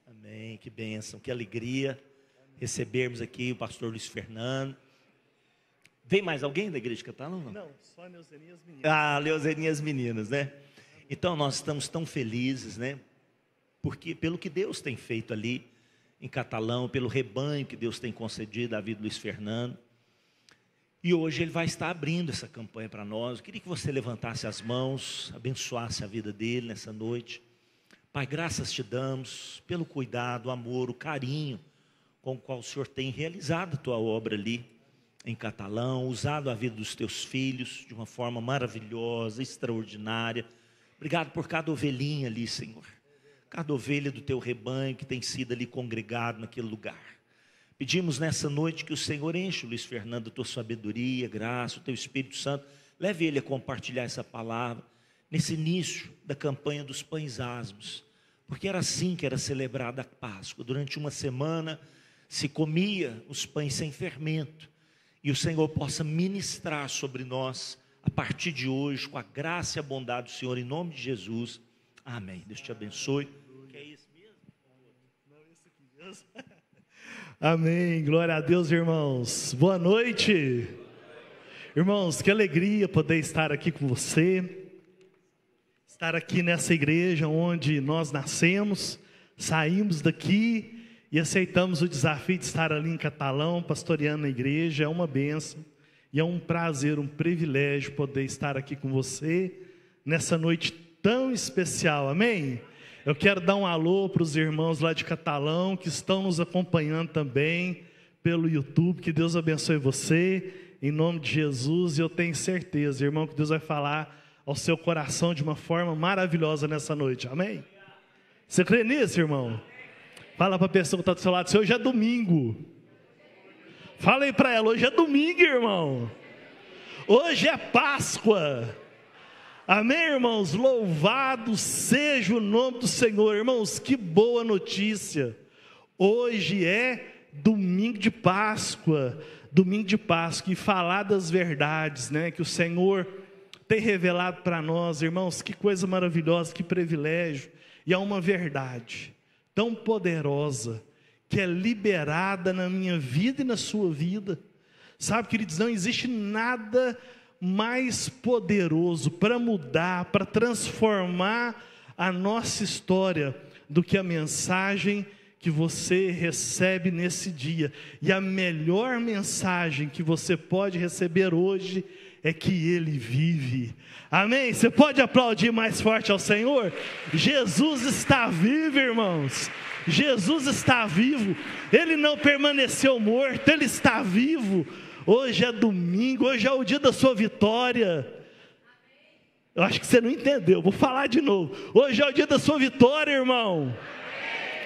Amém, que bênção, que alegria recebermos aqui o pastor Luiz Fernando. Vem mais alguém da igreja de Catalão? Não, só a Leuzeni e as meninas. Ah, Leuzeni e as meninas, né? Então nós estamos tão felizes, né? Porque pelo que Deus tem feito ali em Catalão, pelo rebanho que Deus tem concedido à vida do Luiz Fernando. E hoje ele vai estar abrindo essa campanha para nós. Eu queria que você levantasse as mãos, abençoasse a vida dele nessa noite. Pai, graças te damos pelo cuidado, o amor, o carinho com o qual o Senhor tem realizado a tua obra ali em Catalão, usado a vida dos teus filhos de uma forma maravilhosa, extraordinária. Obrigado por cada ovelhinha ali, Senhor. Cada ovelha do teu rebanho que tem sido ali congregado naquele lugar. Pedimos nessa noite que o Senhor enche o Luiz Fernando da tua sabedoria, graça, o teu Espírito Santo. Leve ele a compartilhar essa palavra nesse início da campanha dos pães asmos. Porque era assim que era celebrada a Páscoa. Durante uma semana se comia os pães sem fermento. E o Senhor possa ministrar sobre nós a partir de hoje, com a graça e a bondade do Senhor, em nome de Jesus. Amém. Deus te abençoe. Que é isso mesmo? Não, isso aqui mesmo. Amém. Glória a Deus, irmãos. Boa noite. Irmãos, que alegria poder estar aqui com você. Estar aqui nessa igreja onde nós nascemos, saímos daqui e aceitamos o desafio de estar ali em Catalão, pastoreando a igreja. É uma bênção e é um prazer, um privilégio poder estar aqui com você nessa noite tão especial, amém? Eu quero dar um alô para os irmãos lá de Catalão que estão nos acompanhando também pelo YouTube. Que Deus abençoe você, em nome de Jesus. E eu tenho certeza, irmão, que Deus vai falar ao seu coração de uma forma maravilhosa nessa noite, amém? Você crê nisso, irmão? Fala para a pessoa que está do seu lado, hoje é domingo. Fala aí para ela, hoje é domingo, irmão. Hoje é Páscoa. Amém, irmãos? Louvado seja o nome do Senhor. Irmãos, que boa notícia. Hoje é domingo de Páscoa. Domingo de Páscoa. E falar das verdades, né, que o Senhor tem revelado para nós, irmãos. Que coisa maravilhosa, que privilégio. E há uma verdade tão poderosa que é liberada na minha vida e na sua vida. Sabe, queridos, não existe nada mais poderoso para mudar, para transformar a nossa história do que a mensagem que você recebe nesse dia. E a melhor mensagem que você pode receber hoje é que Ele vive. Amém? Você pode aplaudir mais forte ao Senhor? Jesus está vivo, irmãos. Jesus está vivo. Ele não permaneceu morto, Ele está vivo. Hoje é domingo, hoje é o dia da sua vitória. Eu acho que você não entendeu, vou falar de novo. Hoje é o dia da sua vitória, irmão.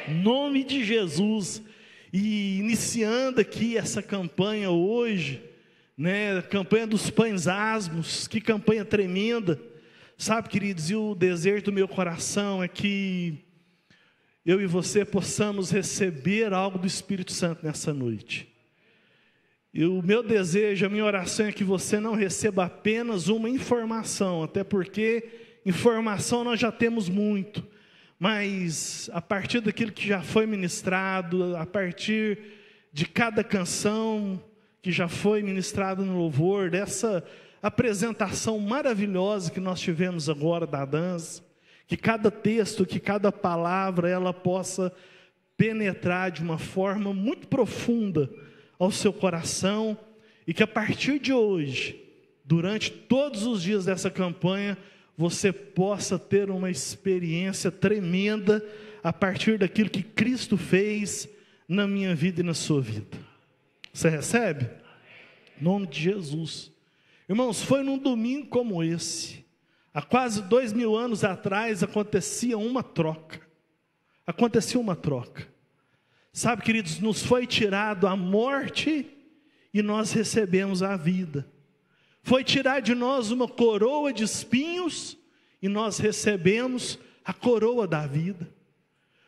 Em nome de Jesus. E iniciando aqui essa campanha hoje, né, a campanha dos pães asmos, que campanha tremenda. Sabe, queridos, e o desejo do meu coração é que eu e você possamos receber algo do Espírito Santo nessa noite. E o meu desejo, a minha oração é que você não receba apenas uma informação, até porque informação nós já temos muito, mas a partir daquilo que já foi ministrado, a partir de cada canção que já foi ministrada no louvor, dessa apresentação maravilhosa que nós tivemos agora da dança, que cada texto, que cada palavra, ela possa penetrar de uma forma muito profunda ao seu coração, e que a partir de hoje, durante todos os dias dessa campanha, você possa ter uma experiência tremenda a partir daquilo que Cristo fez na minha vida e na sua vida. Você recebe? Em nome de Jesus. Irmãos, foi num domingo como esse, há quase 2000 anos atrás, acontecia uma troca. Sabe, queridos, nos foi tirado a morte e nós recebemos a vida. Foi tirar de nós uma coroa de espinhos e nós recebemos a coroa da vida.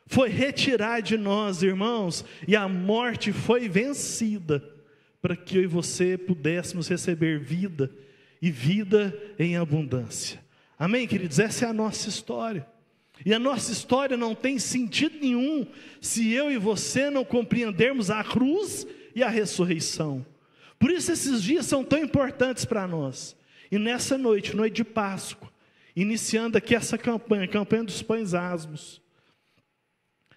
Foi retirar de nós, irmãos, e a morte foi vencida, para que eu e você pudéssemos receber vida, e vida em abundância. Amém, queridos? Essa é a nossa história. E a nossa história não tem sentido nenhum se eu e você não compreendermos a cruz e a ressurreição. Por isso esses dias são tão importantes para nós. E nessa noite, noite de Páscoa, iniciando aqui essa campanha, campanha dos pães asmos,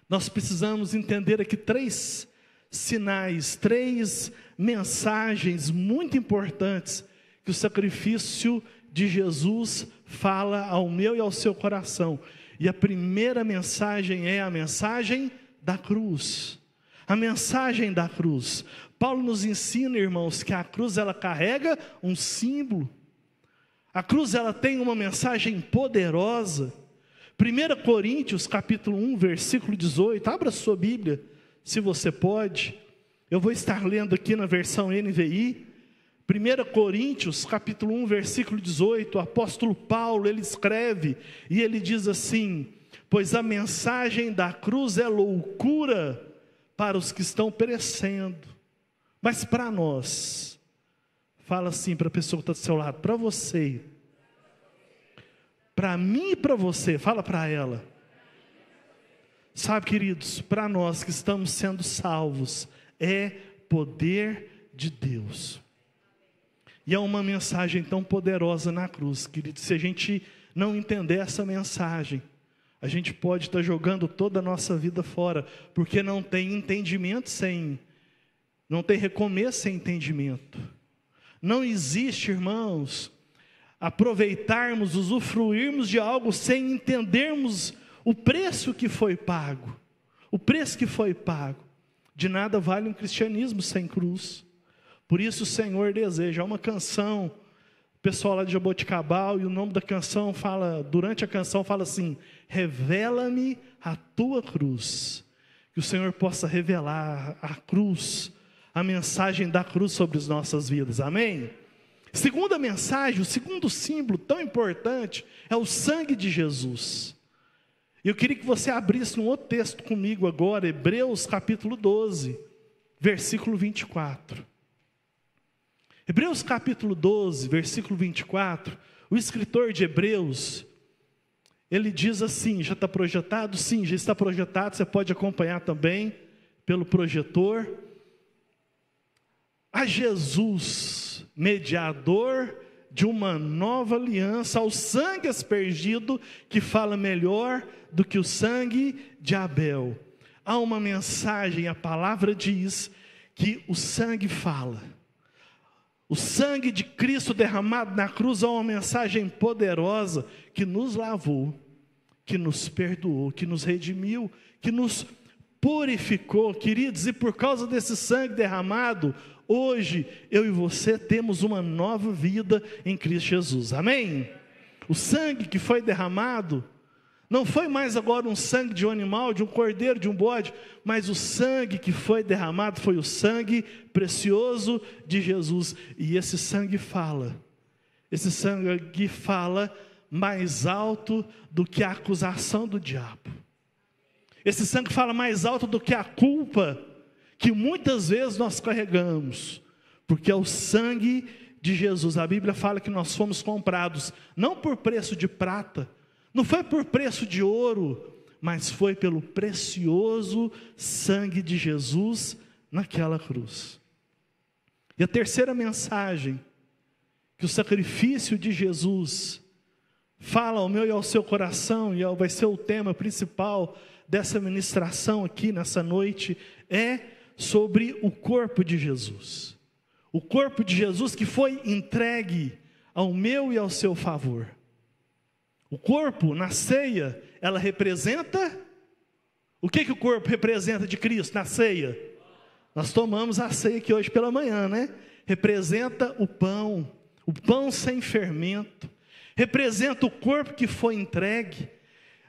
nós precisamos entender aqui 3 sinais, 3 mensagens muito importantes que o sacrifício de Jesus fala ao meu e ao seu coração. E a primeira mensagem é a mensagem da cruz. A mensagem da cruz. Paulo nos ensina, irmãos, que a cruz ela carrega um símbolo. A cruz ela tem uma mensagem poderosa. 1 Coríntios capítulo 1, versículo 18. Abra sua Bíblia, se você pode. Eu vou estar lendo aqui na versão NVI. 1 Coríntios, capítulo 1, versículo 18, o apóstolo Paulo, ele escreve, e ele diz assim: pois a mensagem da cruz é loucura para os que estão perecendo, mas para nós, fala assim para a pessoa que está do seu lado, para você, para mim e para você, fala para ela, sabe, queridos, para nós que estamos sendo salvos, é poder de Deus. E é uma mensagem tão poderosa na cruz, querido. Se a gente não entender essa mensagem, a gente pode estar jogando toda a nossa vida fora, porque não tem entendimento não tem recomeço sem entendimento. Não existe, irmãos, aproveitarmos, usufruirmos de algo sem entendermos o preço que foi pago. O preço que foi pago. De nada vale um cristianismo sem cruz. Por isso o Senhor deseja, há uma canção, o pessoal lá de Jaboticabal, e o nome da canção fala, durante a canção fala assim: revela-me a tua cruz. Que o Senhor possa revelar a cruz, a mensagem da cruz sobre as nossas vidas, amém? Segunda mensagem, o segundo símbolo tão importante, é o sangue de Jesus. E eu queria que você abrisse um outro texto comigo agora, Hebreus capítulo 12, versículo 24. Hebreus capítulo 12, versículo 24, o escritor de Hebreus, ele diz assim, já está projetado? Sim, já está projetado, você pode acompanhar também pelo projetor. A Jesus, mediador de uma nova aliança, ao sangue aspergido, que fala melhor do que o sangue de Abel. Há uma mensagem, a palavra diz que o sangue fala. O sangue de Cristo derramado na cruz é uma mensagem poderosa que nos lavou, que nos perdoou, que nos redimiu, que nos purificou, queridos. E por causa desse sangue derramado, hoje eu e você temos uma nova vida em Cristo Jesus, amém? O sangue que foi derramado não foi mais agora um sangue de um animal, de um cordeiro, de um bode, mas o sangue que foi derramado foi o sangue precioso de Jesus. E esse sangue fala mais alto do que a acusação do diabo. Esse sangue fala mais alto do que a culpa que muitas vezes nós carregamos, porque é o sangue de Jesus. A Bíblia fala que nós fomos comprados, não por preço de prata, não foi por preço de ouro, mas foi pelo precioso sangue de Jesus naquela cruz. E a terceira mensagem, que o sacrifício de Jesus fala ao meu e ao seu coração, e vai ser o tema principal dessa ministração aqui nessa noite, é sobre o corpo de Jesus. O corpo de Jesus que foi entregue ao meu e ao seu favor. O corpo, na ceia, ela representa... O que o corpo representa de Cristo na ceia? Nós tomamos a ceia aqui hoje pela manhã, né? Representa o pão sem fermento. Representa o corpo que foi entregue.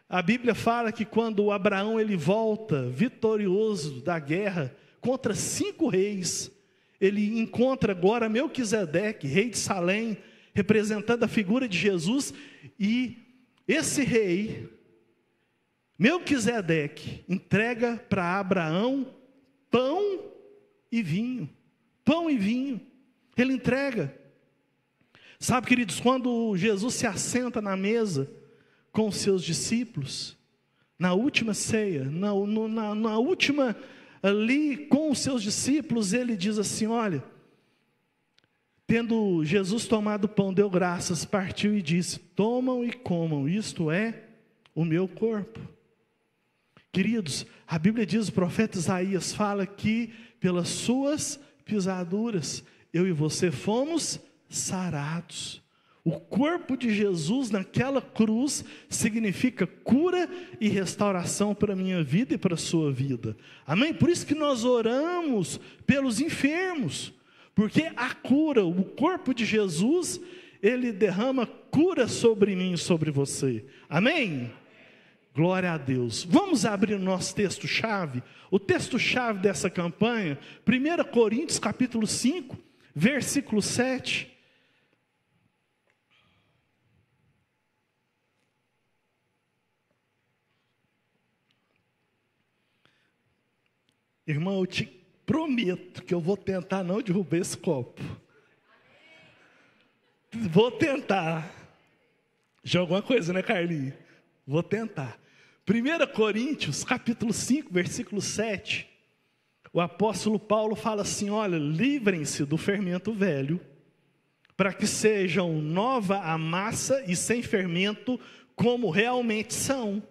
A Bíblia fala que quando Abraão ele volta vitorioso da guerra contra 5 reis, ele encontra agora Melquisedeque, rei de Salém, representando a figura de Jesus, e esse rei, Melquisedeque, entrega para Abraão pão e vinho. Pão e vinho. Ele entrega. Sabe, queridos, quando Jesus se assenta na mesa com os seus discípulos, na última ceia, na última ali com os seus discípulos, ele diz assim: olha, tendo Jesus tomado o pão, deu graças, partiu e disse: tomam e comam, isto é o meu corpo. Queridos, a Bíblia diz, o profeta Isaías fala que pelas suas pisaduras, eu e você fomos sarados. O corpo de Jesus naquela cruz significa cura e restauração para a minha vida e para a sua vida. Amém? Por isso que nós oramos pelos enfermos, porque a cura, o corpo de Jesus, ele derrama cura sobre mim e sobre você. Amém? Glória a Deus. Vamos abrir o nosso texto-chave. O texto-chave dessa campanha, 1 Coríntios capítulo 5, versículo 7. Irmão, eu te prometo que eu vou tentar não derrubar esse copo. Vou tentar. Já alguma coisa, né, Carlinhos? Vou tentar. 1 Coríntios, capítulo 5, versículo 7. O apóstolo Paulo fala assim: olha, livrem-se do fermento velho, para que sejam nova a massa e sem fermento, como realmente são.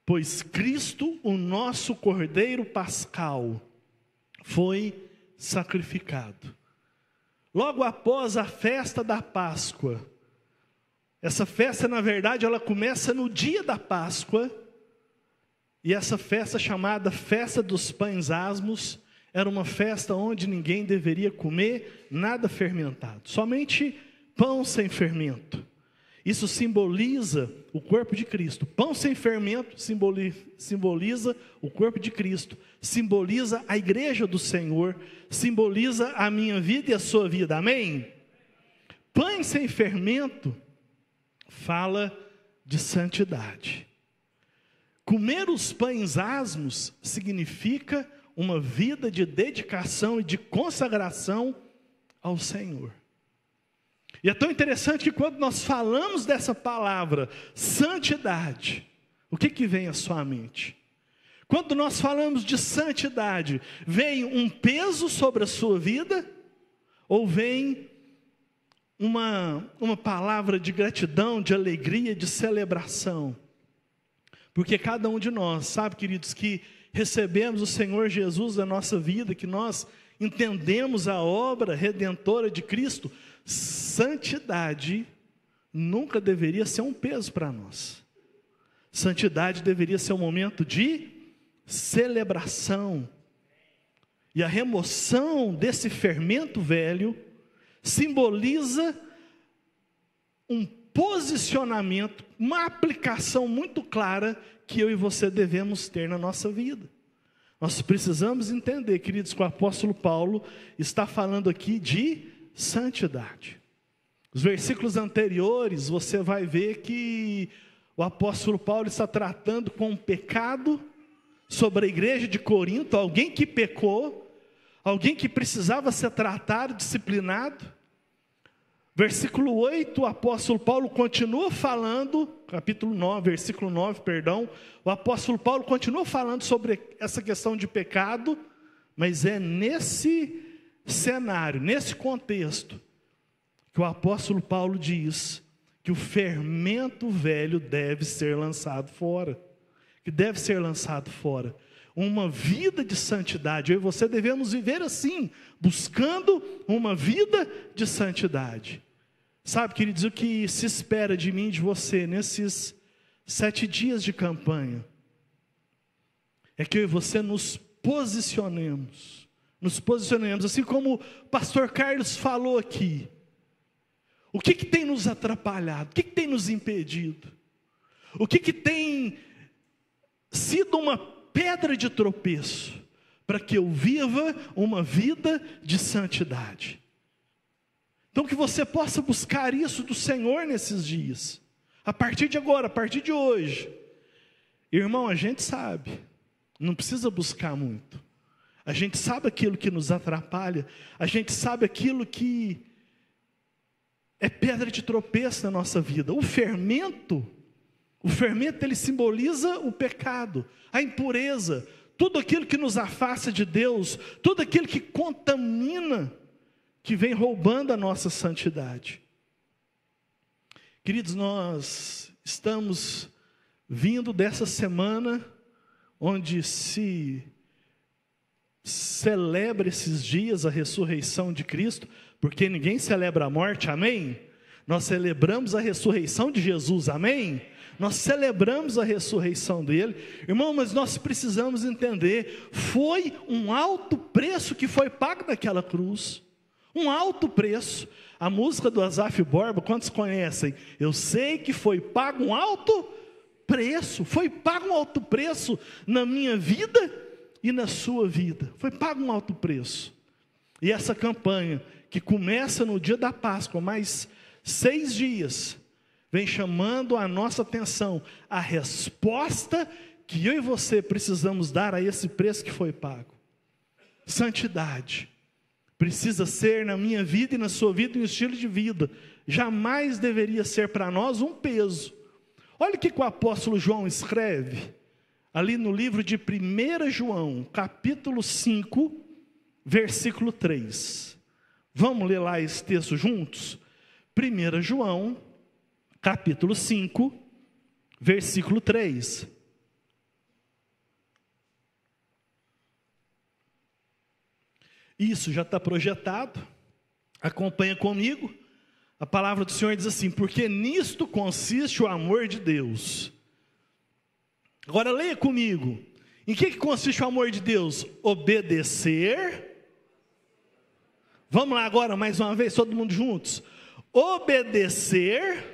Pois Cristo, o nosso Cordeiro Pascal, foi sacrificado. Logo após a festa da Páscoa, essa festa, na verdade, ela começa no dia da Páscoa, e essa festa chamada Festa dos Pães Asmos, era uma festa onde ninguém deveria comer nada fermentado, somente pão sem fermento. Isso simboliza o corpo de Cristo. Pão sem fermento simboliza o corpo de Cristo, simboliza a igreja do Senhor, simboliza a minha vida e a sua vida, amém? Pães sem fermento fala de santidade. Comer os pães asmos significa uma vida de dedicação e de consagração ao Senhor. E é tão interessante que quando nós falamos dessa palavra, santidade, o que vem à sua mente? Quando nós falamos de santidade, vem um peso sobre a sua vida? Ou vem uma palavra de gratidão, de alegria, de celebração? Porque cada um de nós, sabe, queridos, que recebemos o Senhor Jesus na nossa vida, que nós entendemos a obra redentora de Cristo, santidade nunca deveria ser um peso para nós. Santidade deveria ser um momento de celebração. E a remoção desse fermento velho simboliza um posicionamento, uma aplicação muito clara que eu e você devemos ter na nossa vida. Nós precisamos entender, queridos, que o apóstolo Paulo está falando aqui de santidade. Os versículos anteriores, você vai ver que o apóstolo Paulo está tratando com um pecado sobre a igreja de Corinto, alguém que pecou, alguém que precisava ser tratado, disciplinado. Versículo 8, o apóstolo Paulo continua falando, capítulo 9, versículo 9, perdão, o apóstolo Paulo continua falando sobre essa questão de pecado, mas é nesse cenário, nesse contexto, que o apóstolo Paulo diz que o fermento velho deve ser lançado fora, que deve ser lançado fora. Uma vida de santidade, eu e você devemos viver assim, buscando uma vida de santidade. Sabe, queridos, o que se espera de mim e de você nesses 7 dias de campanha é que eu e você nos posicionemos, assim como o pastor Carlos falou aqui. O que tem nos atrapalhado? O que tem nos impedido? O que tem sido uma pedra de tropeço para que eu viva uma vida de santidade? Então que você possa buscar isso do Senhor nesses dias, a partir de agora, a partir de hoje. Irmão, a gente sabe, não precisa buscar muito. A gente sabe aquilo que nos atrapalha, a gente sabe aquilo que é pedra de tropeço na nossa vida. O fermento O fermento, ele simboliza o pecado, a impureza, tudo aquilo que nos afasta de Deus, tudo aquilo que contamina, que vem roubando a nossa santidade. Queridos, nós estamos vindo dessa semana onde se celebra esses dias a ressurreição de Cristo, porque ninguém celebra a morte, amém? Nós celebramos a ressurreição de Jesus, amém? Nós celebramos a ressurreição dele, irmão, mas nós precisamos entender, foi um alto preço que foi pago naquela cruz, um alto preço. A música do Asaf Borba, quantos conhecem? Eu sei que foi pago um alto preço, foi pago um alto preço na minha vida e na sua vida, foi pago um alto preço. E essa campanha, que começa no dia da Páscoa, mais 6 dias, vem chamando a nossa atenção, a resposta que eu e você precisamos dar a esse preço que foi pago. Santidade precisa ser na minha vida e na sua vida um estilo de vida, jamais deveria ser para nós um peso. Olha o que o apóstolo João escreve, ali no livro de 1 João, capítulo 5, versículo 3. Vamos ler lá esse texto juntos? 1 João, capítulo 5, versículo 3. Isso já está projetado, acompanha comigo. A palavra do Senhor diz assim: porque nisto consiste o amor de Deus. Agora leia comigo, em que consiste o amor de Deus? Obedecer. Vamos lá agora, mais uma vez, todo mundo juntos. Obedecer.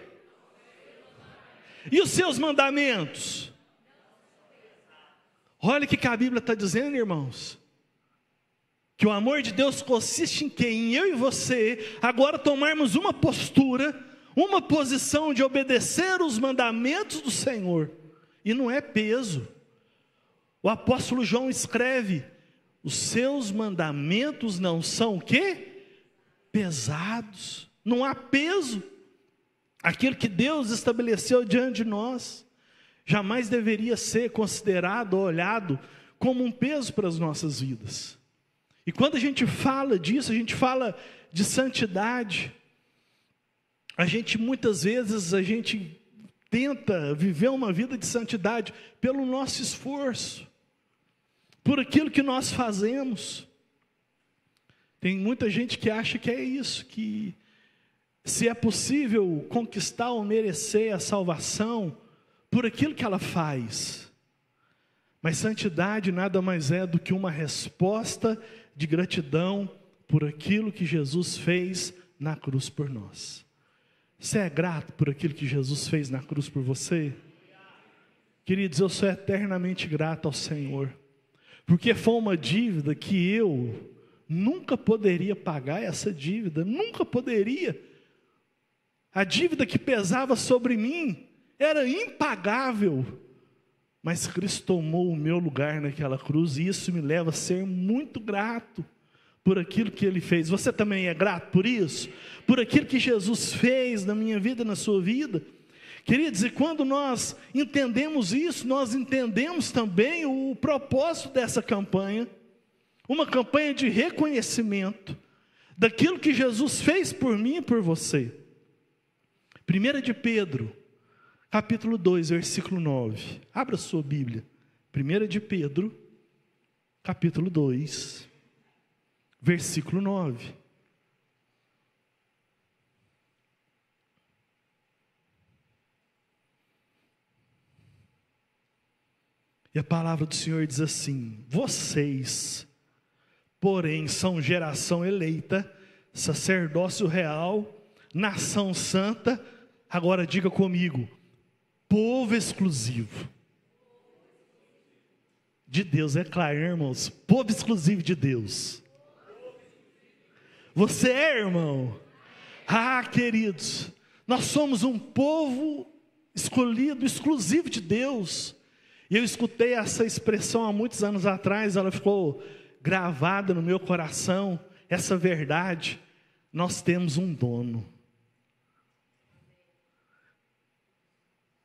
E os seus mandamentos? Olha o que a Bíblia está dizendo, irmãos. Que o amor de Deus consiste em quê? Em eu e você agora tomarmos uma postura, uma posição de obedecer os mandamentos do Senhor. E não é peso. O apóstolo João escreve: os seus mandamentos não são o quê? Pesados. Não há peso. Aquilo que Deus estabeleceu diante de nós jamais deveria ser considerado ou olhado como um peso para as nossas vidas. E quando a gente fala disso, a gente fala de santidade. Muitas vezes a gente tenta viver uma vida de santidade pelo nosso esforço, por aquilo que nós fazemos. Tem muita gente que acha que é isso, que se é possível conquistar ou merecer a salvação por aquilo que ela faz. Mas santidade nada mais é do que uma resposta de gratidão por aquilo que Jesus fez na cruz por nós. Você é grato por aquilo que Jesus fez na cruz por você? Queridos, eu sou eternamente grato ao Senhor, porque foi uma dívida que eu nunca poderia pagar. Essa dívida, nunca poderia. A dívida que pesava sobre mim era impagável, mas Cristo tomou o meu lugar naquela cruz, e isso me leva a ser muito grato por aquilo que Ele fez. Você também é grato por isso? Por aquilo que Jesus fez na minha vida, na sua vida? Queridos, e quando nós entendemos isso, nós entendemos também o propósito dessa campanha, uma campanha de reconhecimento daquilo que Jesus fez por mim e por você. 1 de Pedro, capítulo 2, versículo 9. Abra sua Bíblia. 1 de Pedro, capítulo 2, versículo 9. E a palavra do Senhor diz assim: vocês, porém, são geração eleita, sacerdócio real, nação santa. Agora diga comigo: povo exclusivo de Deus. É claro, irmãos, povo exclusivo de Deus. Você é, irmão? Ah, queridos, nós somos um povo escolhido, exclusivo de Deus. E eu escutei essa expressão há muitos anos atrás, ela ficou gravada no meu coração, essa verdade: nós temos um dono.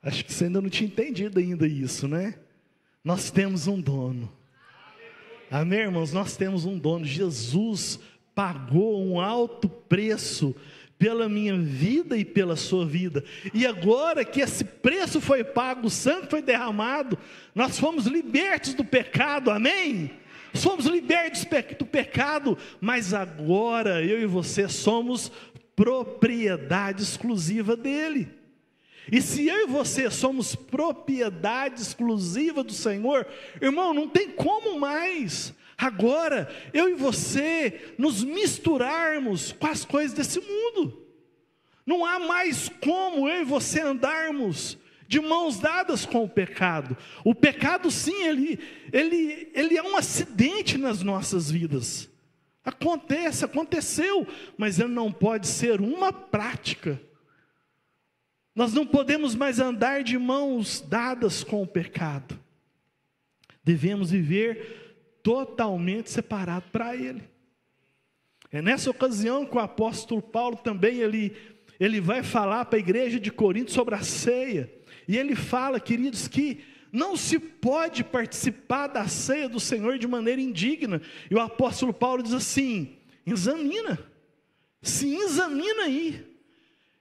Acho que você ainda não tinha entendido ainda isso, né? Nós temos um dono. Amém, irmãos? Nós temos um dono. Jesus pagou um alto preço pela minha vida e pela sua vida. E agora que esse preço foi pago, o sangue foi derramado, nós fomos libertos do pecado, amém? Somos libertos do pecado, mas agora eu e você somos propriedade exclusiva dele. E se eu e você somos propriedade exclusiva do Senhor, irmão, não tem como mais agora eu e você nos misturarmos com as coisas desse mundo. Não há mais como eu e você andarmos de mãos dadas com o pecado. O pecado, sim, ele é um acidente nas nossas vidas. Aconteceu, mas ele não pode ser uma prática. Nós não podemos mais andar de mãos dadas com o pecado. Devemos viver totalmente separado para ele. É nessa ocasião que o apóstolo Paulo também ele vai falar para a igreja de Corinto sobre a ceia. E ele fala, queridos, que não se pode participar da ceia do Senhor de maneira indigna. E o apóstolo Paulo diz assim: se examina aí.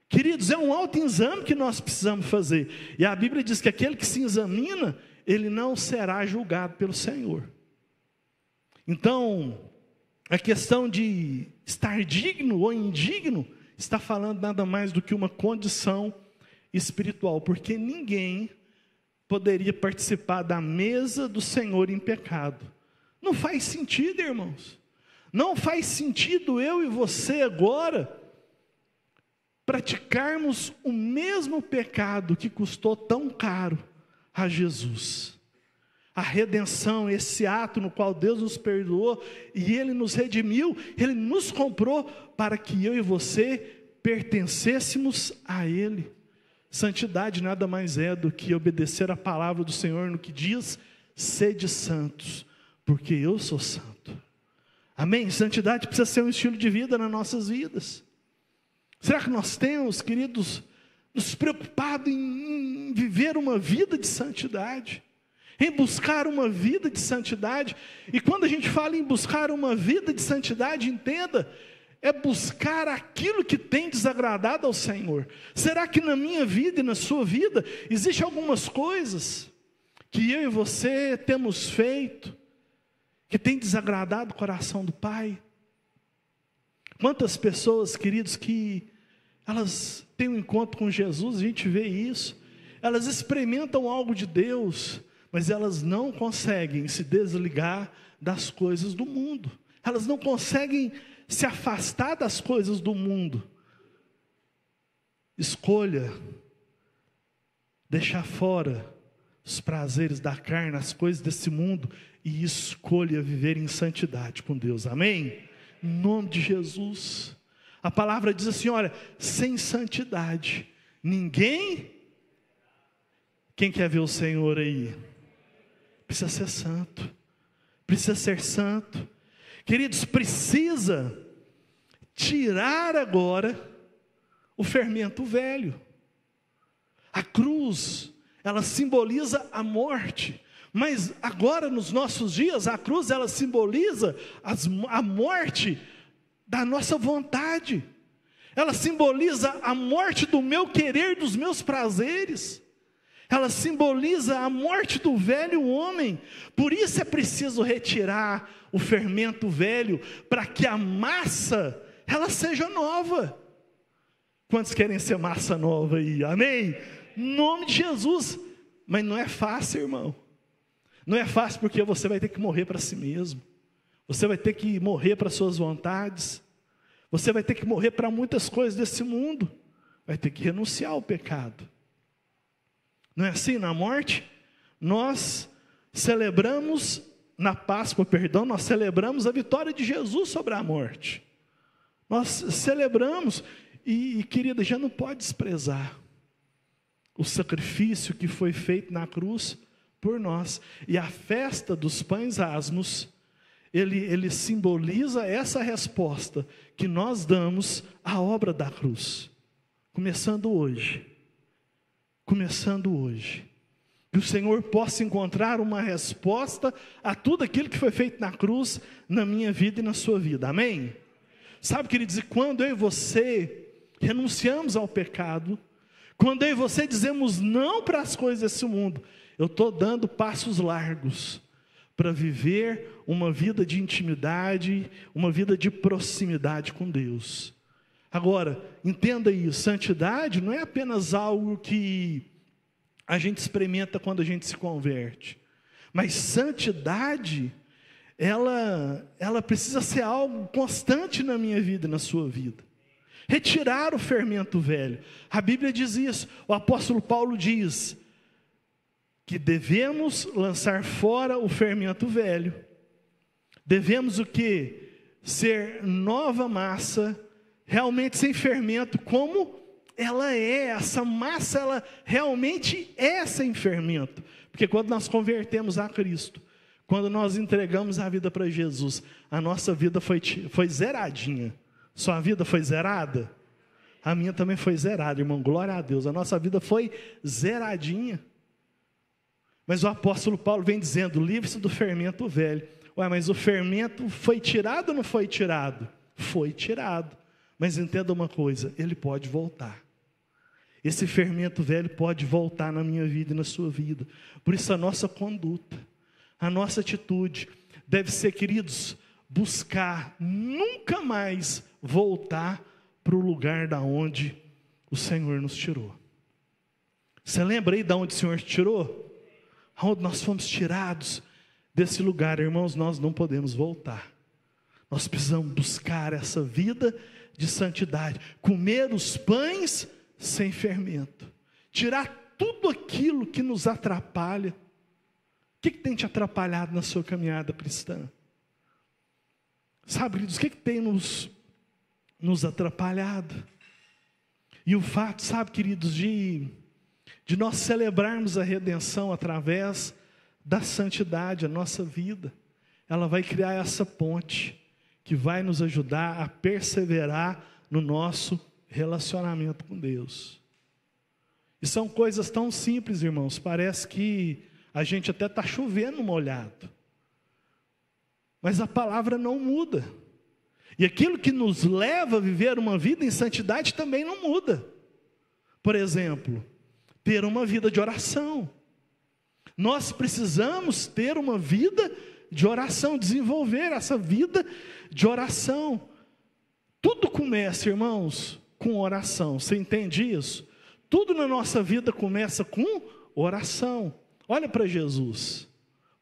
Queridos, é um autoexame que nós precisamos fazer. E a Bíblia diz que aquele que se examina, ele não será julgado pelo Senhor. Então, a questão de estar digno ou indigno, está falando nada mais do que uma condição espiritual, porque ninguém poderia participar da mesa do Senhor em pecado. Não faz sentido, irmãos. Não faz sentido eu e você agora praticarmos o mesmo pecado que custou tão caro a Jesus. A redenção, esse ato no qual Deus nos perdoou e Ele nos redimiu, Ele nos comprou para que eu e você pertencêssemos a Ele. Santidade nada mais é do que obedecer a palavra do Senhor no que diz: sede santos, porque eu sou santo. Amém? Santidade precisa ser um estilo de vida nas nossas vidas. Será que nós temos, queridos, nos preocupado em viver uma vida de santidade? Em buscar uma vida de santidade? E quando a gente fala em buscar uma vida de santidade, entenda, é buscar aquilo que tem desagradado ao Senhor. Será que na minha vida e na sua vida, existem algumas coisas que eu e você temos feito, que tem desagradado o coração do Pai? Quantas pessoas, queridos, que elas têm um encontro com Jesus, a gente vê isso, elas experimentam algo de Deus, mas elas não conseguem se desligar das coisas do mundo, elas não conseguem se afastar das coisas do mundo. Escolha deixar fora os prazeres da carne, as coisas desse mundo, e escolha viver em santidade com Deus, amém? Em nome de Jesus. A palavra diz assim, olha, sem santidade ninguém, quem quer ver o Senhor aí? Precisa ser santo, precisa ser santo. Queridos, precisa tirar agora o fermento velho. A cruz, ela simboliza a morte, mas agora nos nossos dias, a cruz ela simboliza a morte da nossa vontade. Ela simboliza a morte do meu querer, dos meus prazeres. Ela simboliza a morte do velho homem. Por isso é preciso retirar o fermento velho, para que a massa, ela seja nova. Quantos querem ser massa nova aí? Amém? Em nome de Jesus. Mas não é fácil, irmão. Não é fácil, porque você vai ter que morrer para si mesmo. Você vai ter que morrer para suas vontades. Você vai ter que morrer para muitas coisas desse mundo. Vai ter que renunciar ao pecado. Não é assim? Na morte, nós celebramos, na Páscoa, nós celebramos a vitória de Jesus sobre a morte. Nós celebramos, e querida, já não pode desprezar o sacrifício que foi feito na cruz por nós. E a festa dos pães asmos, ele simboliza essa resposta que nós damos à obra da cruz. Começando hoje, começando hoje. Que o Senhor possa encontrar uma resposta a tudo aquilo que foi feito na cruz, na minha vida e na sua vida. Amém? Sabe, queridos, e quando eu e você renunciamos ao pecado, quando eu e você dizemos não para as coisas desse mundo, eu estou dando passos largos para viver uma vida de intimidade, uma vida de proximidade com Deus. Agora, entenda isso, santidade não é apenas algo que a gente experimenta quando a gente se converte, mas santidade, ela precisa ser algo constante na minha vida e na sua vida. Retirar o fermento velho. A Bíblia diz isso. O apóstolo Paulo diz que devemos lançar fora o fermento velho. Devemos o quê? Ser nova massa, realmente sem fermento, como ela é. Essa massa, ela realmente é sem fermento. Porque quando nós convertemos a Cristo, quando nós entregamos a vida para Jesus, a nossa vida foi zeradinha. Sua vida foi zerada? A minha também foi zerada, irmão, glória a Deus. A nossa vida foi zeradinha. Mas o apóstolo Paulo vem dizendo, livre-se do fermento velho. Ué, mas o fermento foi tirado ou não foi tirado? Foi tirado. Mas entenda uma coisa, ele pode voltar. Esse fermento velho pode voltar na minha vida e na sua vida. Por isso a nossa conduta, a nossa atitude deve ser, queridos, buscar nunca mais voltar para o lugar da onde o Senhor nos tirou. Você lembra aí de onde o Senhor te tirou? Aonde nós fomos tirados desse lugar, irmãos, nós não podemos voltar. Nós precisamos buscar essa vida de santidade, comer os pães sem fermento, tirar tudo aquilo que nos atrapalha. O que tem te atrapalhado na sua caminhada cristã? Sabe, queridos, o que tem nos atrapalhado? E o fato, sabe, queridos, de nós celebrarmos a redenção através da santidade, a nossa vida, ela vai criar essa ponte que vai nos ajudar a perseverar no nosso relacionamento com Deus. E são coisas tão simples, irmãos, parece que a gente até está chovendo molhado, mas a palavra não muda, e aquilo que nos leva a viver uma vida em santidade também não muda. Por exemplo, ter uma vida de oração. Nós precisamos ter uma vida de oração, desenvolver essa vida de oração. Tudo começa, irmãos, com oração. Você entende isso? Tudo na nossa vida começa com oração. Olha para Jesus.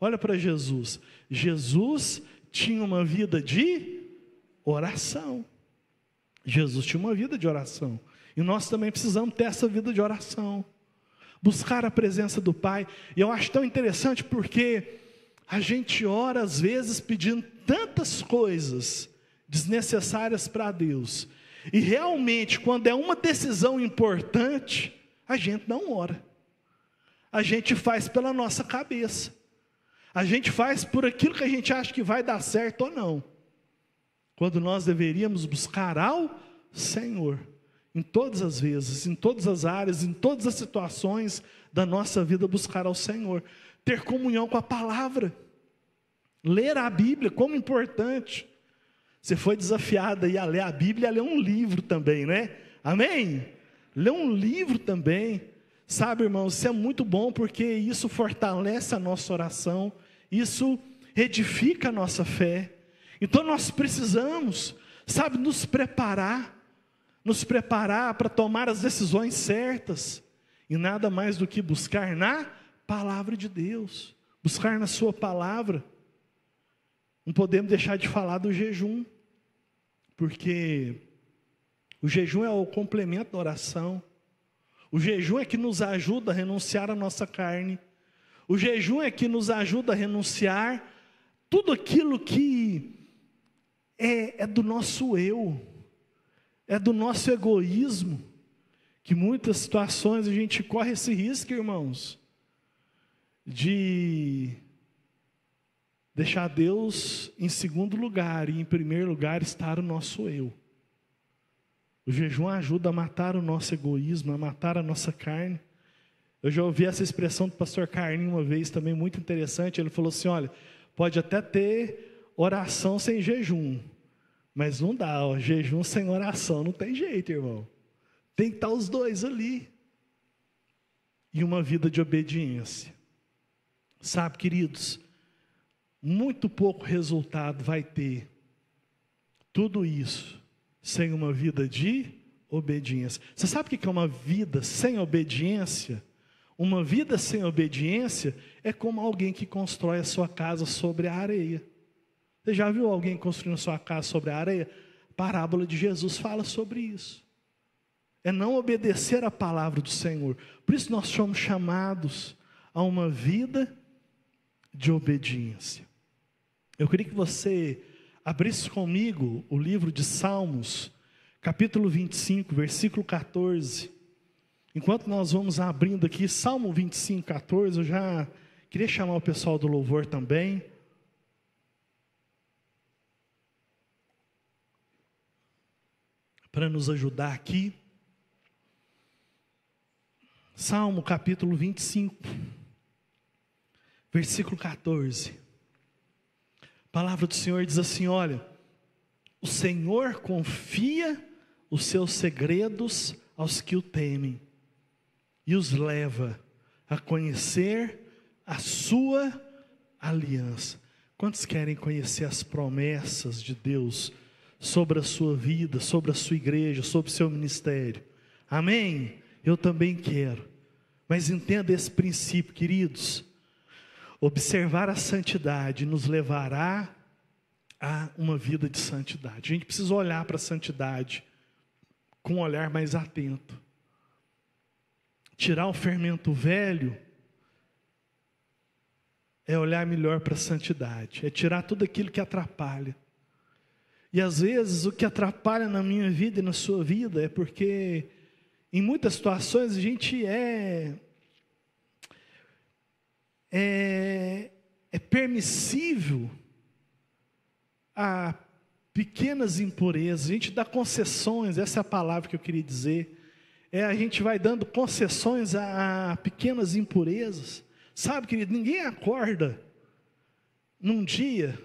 Olha para Jesus. Jesus tinha uma vida de oração. Jesus tinha uma vida de oração. E nós também precisamos ter essa vida de oração. Buscar a presença do Pai. E eu acho tão interessante porque a gente ora às vezes pedindo tantas coisas desnecessárias para Deus. E realmente, quando é uma decisão importante, a gente não ora. A gente faz pela nossa cabeça. A gente faz por aquilo que a gente acha que vai dar certo ou não. Quando nós deveríamos buscar ao Senhor. Em todas as vezes, em todas as áreas, em todas as situações da nossa vida, buscar ao Senhor. Ter comunhão com a palavra. Ler a Bíblia, como importante. Você foi desafiado aí a ler a Bíblia, a ler um livro também, né? Amém? Ler um livro também. Sabe, irmãos, isso é muito bom, porque isso fortalece a nossa oração. Isso edifica a nossa fé. Então nós precisamos, sabe, nos preparar para tomar as decisões certas, e nada mais do que buscar na palavra de Deus, buscar na sua palavra. Não podemos deixar de falar do jejum, porque o jejum é o complemento da oração. O jejum é que nos ajuda a renunciar à nossa carne. O jejum é que nos ajuda a renunciar tudo aquilo que é do nosso eu, é do nosso egoísmo, que muitas situações a gente corre esse risco, irmãos, de deixar Deus em segundo lugar e em primeiro lugar estar o nosso eu. O jejum ajuda a matar o nosso egoísmo, a matar a nossa carne. Eu já ouvi essa expressão do pastor Carlinhos uma vez também, muito interessante. Ele falou assim, olha, pode até ter oração sem jejum, mas não dá, ó, jejum sem oração, não tem jeito, irmão. Tem que estar os dois ali. E uma vida de obediência. Sabe, queridos, muito pouco resultado vai ter tudo isso sem uma vida de obediência. Você sabe o que é uma vida sem obediência? Uma vida sem obediência é como alguém que constrói a sua casa sobre a areia. Você já viu alguém construindo a sua casa sobre a areia? A parábola de Jesus fala sobre isso. É não obedecer a palavra do Senhor. Por isso nós somos chamados a uma vida de obediência. Eu queria que você abrisse comigo o livro de Salmos, capítulo 25, versículo 14. Enquanto nós vamos abrindo aqui, Salmo 25, 14, eu já queria chamar o pessoal do louvor também. Para nos ajudar aqui. Salmo capítulo 25, versículo 14. A palavra do Senhor diz assim, olha, o Senhor confia os seus segredos aos que o temem e os leva a conhecer a sua aliança. Quantos querem conhecer as promessas de Deus sobre a sua vida, sobre a sua igreja, sobre o seu ministério? Amém? Eu também quero. Mas entenda esse princípio, queridos. Observar a santidade nos levará a uma vida de santidade. A gente precisa olhar para a santidade com um olhar mais atento. Tirar o fermento velho é olhar melhor para a santidade. É tirar tudo aquilo que atrapalha. E às vezes o que atrapalha na minha vida e na sua vida é porque em muitas situações a gente é permissível a pequenas impurezas, a gente dá concessões, essa é a palavra que eu queria dizer, a gente vai dando concessões a pequenas impurezas. Sabe, querido, ninguém acorda num dia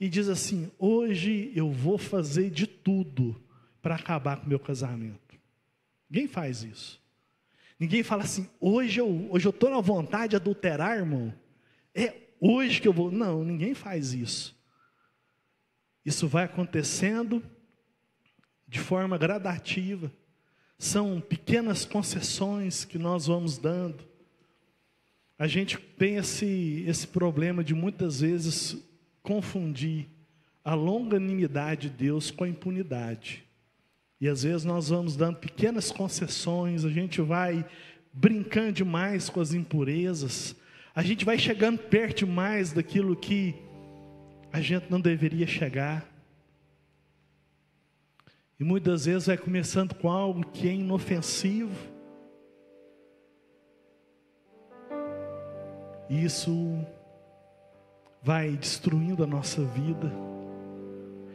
e diz assim, hoje eu vou fazer de tudo para acabar com o meu casamento. Ninguém faz isso. Ninguém fala assim, hoje eu estou na vontade de adulterar, irmão. É hoje que eu vou. Não, ninguém faz isso. Isso vai acontecendo de forma gradativa. São pequenas concessões que nós vamos dando. A gente tem esse problema de muitas vezes confundir a longanimidade de Deus com a impunidade. E às vezes nós vamos dando pequenas concessões, a gente vai brincando demais com as impurezas, a gente vai chegando perto demais daquilo que a gente não deveria chegar. E muitas vezes vai começando com algo que é inofensivo. E isso vai destruindo a nossa vida.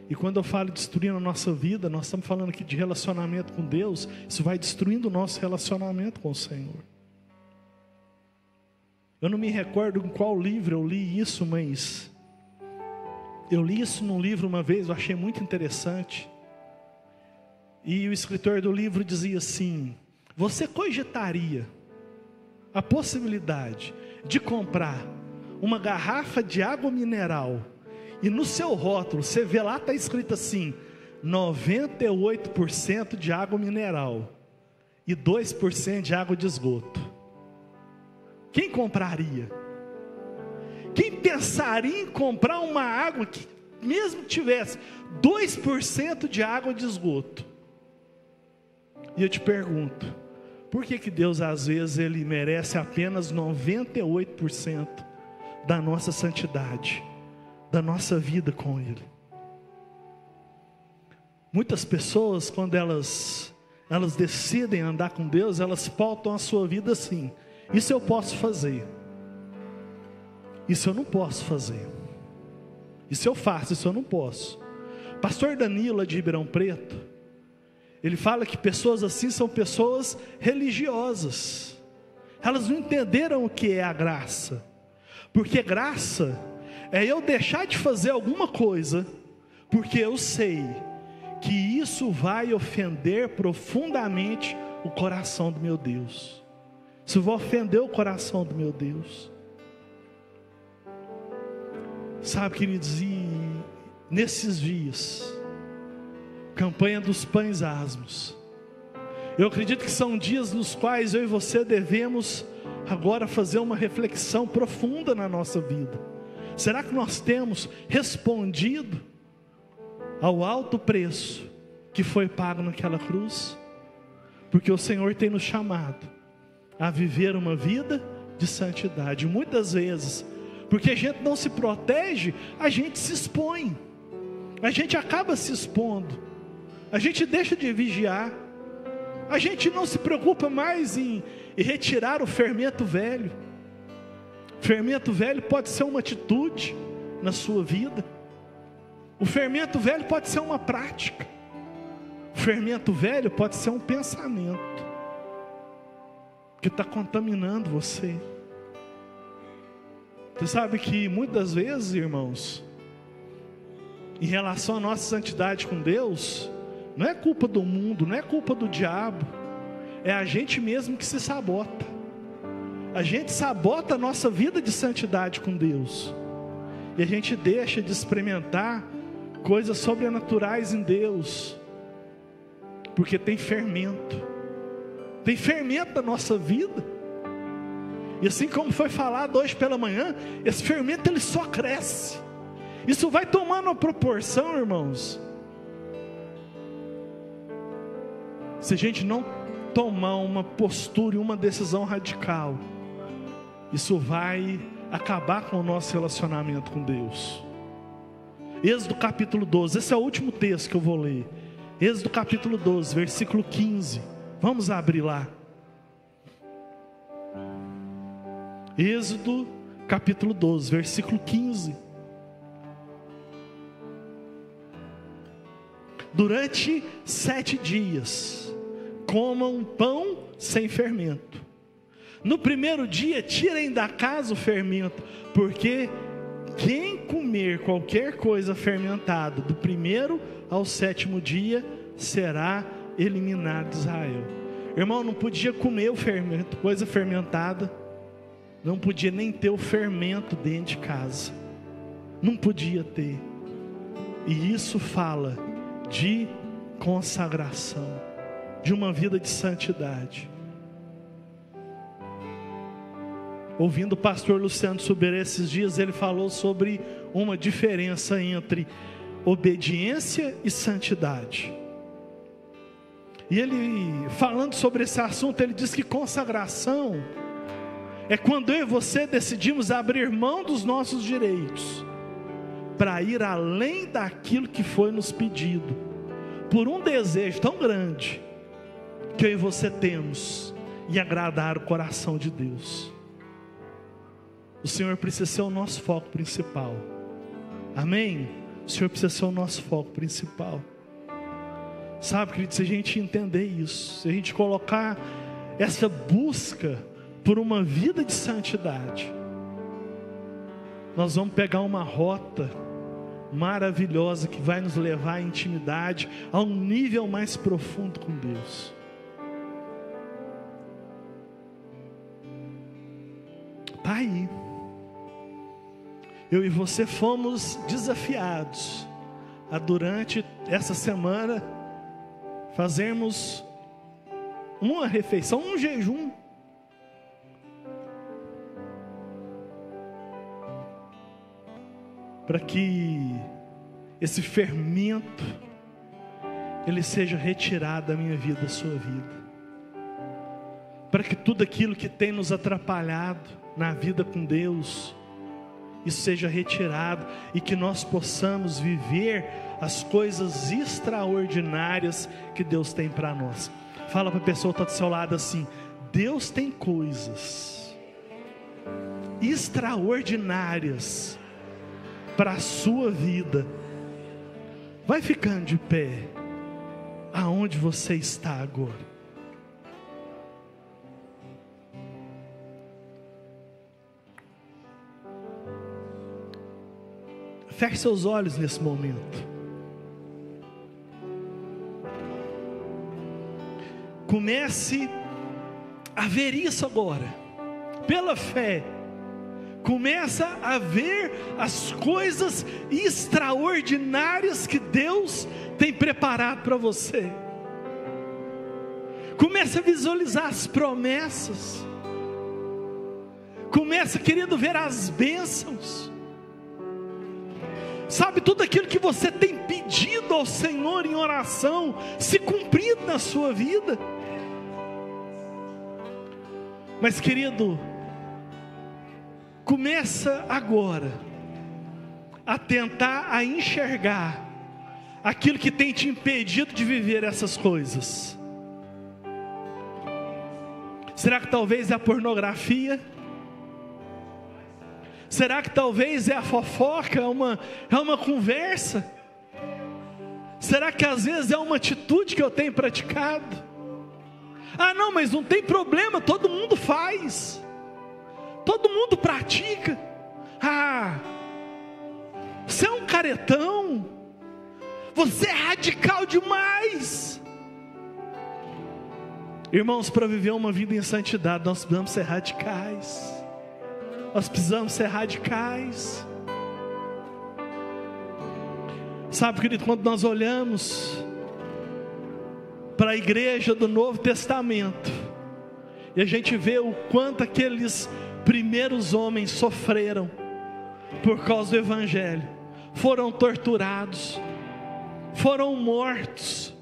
E quando eu falo destruindo a nossa vida, nós estamos falando aqui de relacionamento com Deus. Isso vai destruindo o nosso relacionamento com o Senhor. Eu não me recordo em qual livro eu li isso, mas eu li isso num livro uma vez, eu achei muito interessante. E o escritor do livro dizia assim: você cogitaria a possibilidade de comprar uma garrafa de água mineral e no seu rótulo você vê lá, está escrito assim, 98% de água mineral e 2% de água de esgoto? Quem compraria? Quem pensaria em comprar uma água que mesmo tivesse 2% de água de esgoto? E eu te pergunto, por que Deus às vezes Ele merece apenas 98% da nossa santidade, da nossa vida com Ele? Muitas pessoas, quando elas decidem andar com Deus, elas pautam a sua vida assim: isso eu posso fazer, isso eu não posso fazer, isso eu faço, isso eu não posso. Pastor Danilo de Ribeirão Preto, ele fala que pessoas assim são pessoas religiosas. Elas não entenderam o que é a graça. Porque graça é eu deixar de fazer alguma coisa, porque eu sei que isso vai ofender profundamente o coração do meu Deus. Isso vai ofender o coração do meu Deus. Sabe, queridos, e nesses dias, campanha dos pães asmos, eu acredito que são dias nos quais eu e você devemos agora fazer uma reflexão profunda na nossa vida. Será que nós temos respondido ao alto preço que foi pago naquela cruz? Porque o Senhor tem nos chamado a viver uma vida de santidade. Muitas vezes, porque a gente não se protege, a gente se expõe, a gente acaba se expondo, a gente deixa de vigiar, a gente não se preocupa mais em retirar o fermento velho. O fermento velho pode ser uma atitude na sua vida, o fermento velho pode ser uma prática, o fermento velho pode ser um pensamento que está contaminando você. Você sabe que muitas vezes, irmãos, em relação à nossa santidade com Deus, não é culpa do mundo, não é culpa do diabo, é a gente mesmo que se sabota. A gente sabota a nossa vida de santidade com Deus, e a gente deixa de experimentar coisas sobrenaturais em Deus, porque tem fermento na nossa vida. E assim como foi falado hoje pela manhã, esse fermento ele só cresce. Isso vai tomando uma proporção, irmãos. Se a gente não tomar uma postura e uma decisão radical, isso vai acabar com o nosso relacionamento com Deus. Êxodo capítulo 12, esse é o último texto que eu vou ler. Êxodo capítulo 12, versículo 15. Vamos abrir lá. Êxodo capítulo 12, versículo 15. Durante 7 dias, comam pão sem fermento. No primeiro dia, tirem da casa o fermento, porque quem comer qualquer coisa fermentada, do primeiro ao 7º dia, será eliminado de Israel. Irmão, não podia comer o fermento, coisa fermentada, não podia nem ter o fermento dentro de casa, não podia ter. E isso fala de consagração, de uma vida de santidade. Ouvindo o pastor Luciano Subir esses dias, ele falou sobre uma diferença entre obediência e santidade. E ele, falando sobre esse assunto, ele diz que consagração é quando eu e você decidimos abrir mão dos nossos direitos para ir além daquilo que foi nos pedido, por um desejo tão grande que eu e você temos, e agradar o coração de Deus. O Senhor precisa ser o nosso foco principal. Amém? O Senhor precisa ser o nosso foco principal. Sabe, querido, se a gente entender isso, se a gente colocar essa busca por uma vida de santidade, nós vamos pegar uma rota maravilhosa que vai nos levar à intimidade, a um nível mais profundo com Deus. Está aí. Eu e você fomos desafiados a, durante essa semana, fazermos uma refeição, um jejum, para que esse fermento ele seja retirado da minha vida, da sua vida, para que tudo aquilo que tem nos atrapalhado na vida com Deus, isso seja retirado, e que nós possamos viver as coisas extraordinárias que Deus tem para nós. Fala para a pessoa que está do seu lado assim: Deus tem coisas extraordinárias para a sua vida. Vai ficando de pé aonde você está agora. Feche seus olhos nesse momento. Comece a ver isso agora, pela fé. Começa a ver as coisas extraordinárias que Deus tem preparado para você. Começa a visualizar as promessas. Começa, querido, ver as bênçãos. Sabe, tudo aquilo que você tem pedido ao Senhor em oração se cumprindo na sua vida. Mas, querido, começa agora a tentar a enxergar aquilo que tem te impedido de viver essas coisas. Será que talvez é a pornografia? Será que talvez é a fofoca, é uma conversa? Será que às vezes é uma atitude que eu tenho praticado? Ah, não, mas não tem problema, todo mundo faz. Todo mundo pratica. Ah, você é um caretão. Você é radical demais. Irmãos, para viver uma vida em santidade, nós precisamos ser radicais. Nós precisamos ser radicais. Sabe, querido, quando nós olhamos para a igreja do Novo Testamento, e a gente vê o quanto aqueles primeiros homens sofreram por causa do Evangelho, foram torturados, foram mortos,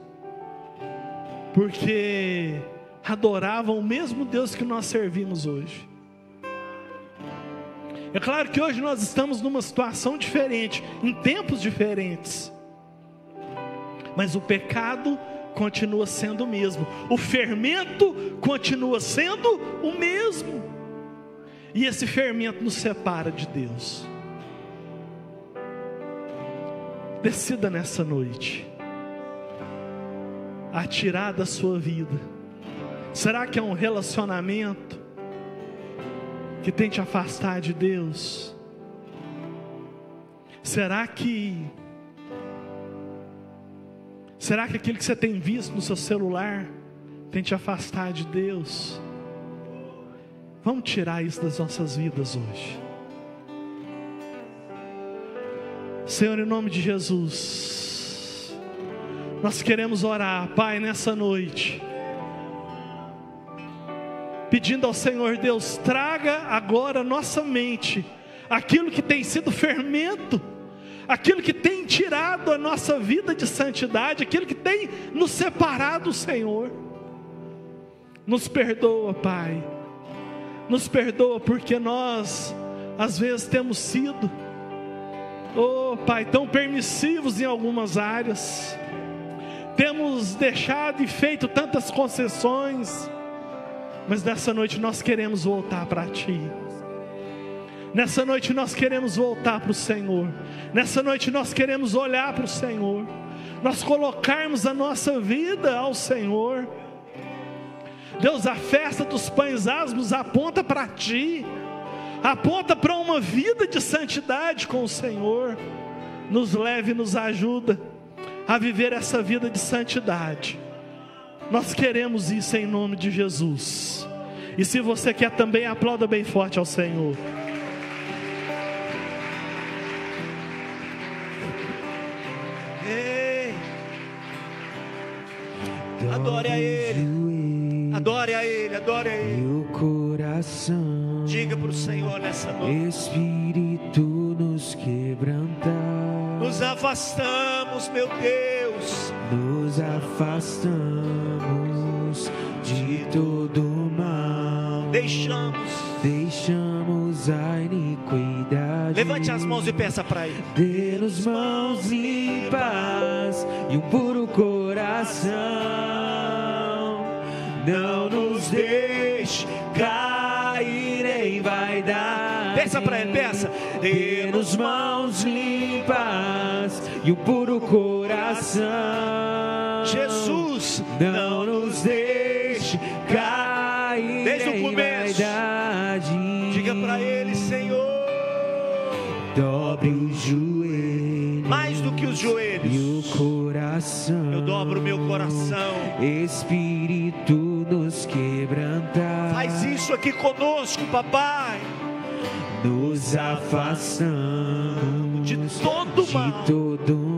porque adoravam o mesmo Deus que nós servimos hoje. É claro que hoje nós estamos numa situação diferente, em tempos diferentes, mas o pecado continua sendo o mesmo, o fermento continua sendo o mesmo, e esse fermento nos separa de Deus. Decida nessa noite a tirar da sua vida. Será que é um relacionamento que tem te afastar de Deus? Será que aquilo que você tem visto no seu celular tem te afastar de Deus? Vamos tirar isso das nossas vidas hoje. Senhor, em nome de Jesus, nós queremos orar, Pai, nessa noite, pedindo ao Senhor Deus, traga agora à nossa mente aquilo que tem sido fermento, aquilo que tem tirado a nossa vida de santidade, aquilo que tem nos separado, Senhor. Nos perdoa, Pai. Nos perdoa porque nós, às vezes, temos sido, Pai, tão permissivos em algumas áreas. Temos deixado e feito tantas concessões. Mas nessa noite nós queremos voltar para Ti. Nessa noite nós queremos voltar para o Senhor. Nessa noite nós queremos olhar para o Senhor. Nós colocarmos a nossa vida ao Senhor. Deus, a festa dos pães asmos aponta para Ti. Aponta para uma vida de santidade com o Senhor. Nos leve e nos ajuda a viver essa vida de santidade. Nós queremos isso em nome de Jesus. E se você quer também, aplauda bem forte ao Senhor. Ei. Adore a Ele. Adore a Ele, adore a Ele. Meu coração, diga para o Senhor nessa noite. Espírito nos quebrantar. Nos afastamos, meu Deus. Nos afastamos de todo mal. Deixamos a iniquidade. Levante as mãos e peça para Ele. Dê-nos mãos limpas e um puro coração. Não nos deixe cair em vaidade. Peça para Ele, peça. Dê-nos mãos limpas e um puro coração. Jesus, não nos deixe cair desde em o começo. vaidade. Diga para Ele, Senhor. Dobre os joelhos mais do que os joelhos. E o coração, eu dobro meu coração. Espírito nos quebrantar. Faz isso aqui conosco, papai. Nos afastamos de todo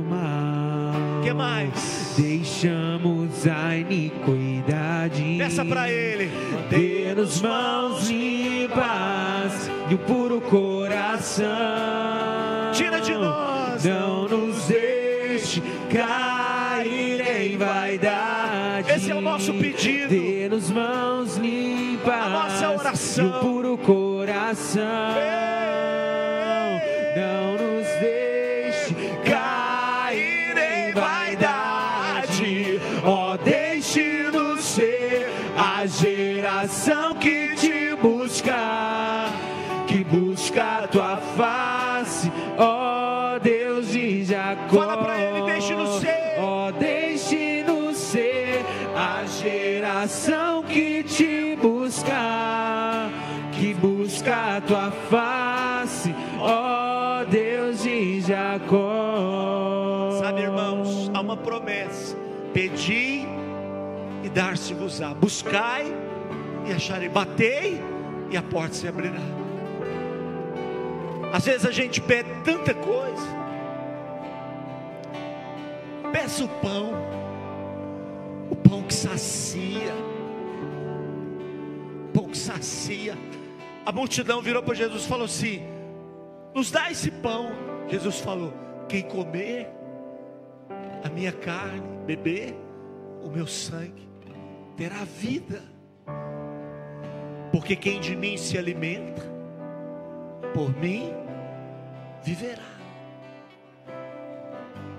mal. Que mais? Deixamos a iniquidade. Peça para Ele. Dê-nos mãos limpas e um puro coração. Tira de nós. Não nos deixe cair em vaidade. Esse é o nosso pedido. Dê-nos mãos limpas, a nossa oração. E um puro coração. Não nos deixe cair em vaidade. Ó, deixe-nos ser a geração que te busca, que busca a tua face, ó Deus de Jacó. Fala pra Ele, deixe-nos ser. Ó, deixe-nos ser a geração que te busca, que busca a tua face, ó Deus de Jacó. Sabe, irmãos, há uma promessa: pedi e dar-se-vos-á, buscai e acharei, batei e a porta se abrirá. Às vezes a gente pede tanta coisa. Peça o pão que sacia, o pão que sacia. A multidão virou para Jesus e falou assim: nos dá esse pão. Jesus falou: quem comer a minha carne, beber o meu sangue, terá vida, porque quem de mim se alimenta, por mim viverá.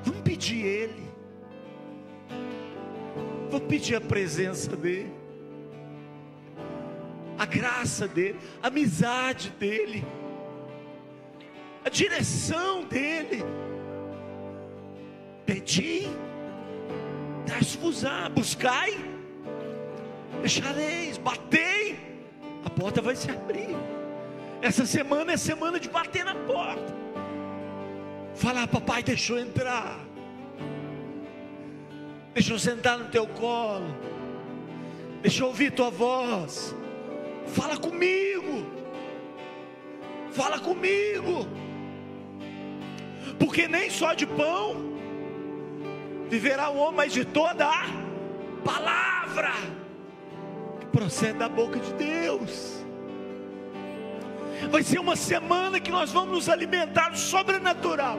Vamos pedir Ele, vamos pedir a presença dEle, a graça dEle, a amizade dEle, a direção dEle. Pedi, dar-se-vos-á, buscai, achareis, batei, a porta vai se abrir. Essa semana é semana de bater na porta, falar: papai, deixa eu entrar, deixa eu sentar no teu colo, deixa eu ouvir tua voz, fala comigo, porque nem só de pão viverá o homem, mas de toda a palavra que procede da boca de Deus. Vai ser uma semana que nós vamos nos alimentar do sobrenatural.